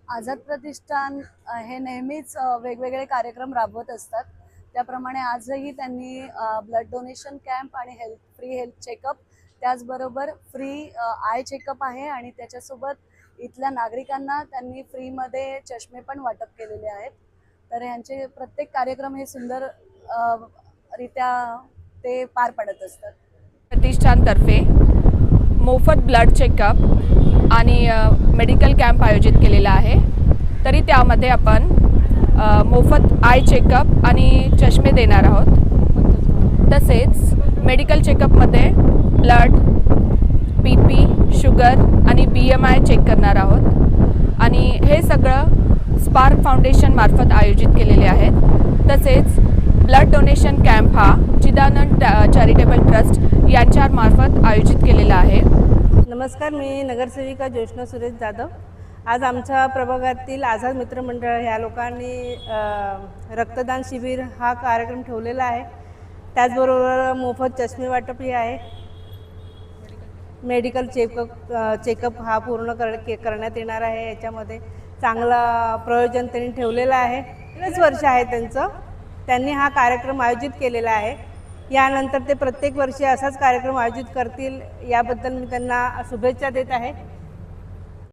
आझाद प्रतिष्ठान हे नेहमीच वेगवेगळे कार्यक्रम राबवत असतात। त्याप्रमाणे आजही त्यांनी ब्लड डोनेशन कॅम्प आणि फ्री हेल्थ चेकअप, त्याचबरोबर फ्री आय चेकअप आहे आणि त्याच्यासोबत इथल्या नागरिकांना त्यांनी फ्रीमध्ये चष्मे पण वाटप केलेले आहेत। तर ह्यांचे प्रत्येक कार्यक्रम हे सुंदर रित्या ते पार पडत असतात। प्रतिष्ठानतर्फे मोफत ब्लड चेकअप आणि मेडिकल कॅम्प आयोजित केलेला आहे। तरी त्यामध्ये आपण मोफत आय चेकअप आणि चष्मे देणार आहोत। तसेच मेडिकल चेकअपमध्ये ब्लड, बीपी, शुगर आणि BMI चेक करणार आहोत आणि हे सगळं स्पार्क फाउंडेशन मार्फत आयोजित केलेले आहेत। तसेच ब्लड डोनेशन कॅम्प हा चिदानंद चॅरिटेबल ट्रस्ट यांच्यामार्फत आयोजित केलेला आहे। नमस्कार, मी नगरसेविका ज्योत्स्ना सुरेश जाधव। आज आमच्या प्रभागातील आझाद मित्रमंडळ ह्या लोकांनी रक्तदान शिबिर हा कार्यक्रम ठेवलेला आहे। त्याचबरोबर मोफत चष्मे वाटप हे आहे। मेडिकल चेकअप हा पूर्ण करण्यात येणार आहे। याच्यामध्ये चांगला प्रयोजन त्यांनी ठेवलेलं आहे। 3 वर्ष आहे त्यांनी हा कार्यक्रम आयोजित केलेला आहे। यानंतर ते प्रत्येक वर्षी असाच कार्यक्रम आयोजित करतील याबद्दल मी त्यांना शुभेच्छा देत आहे।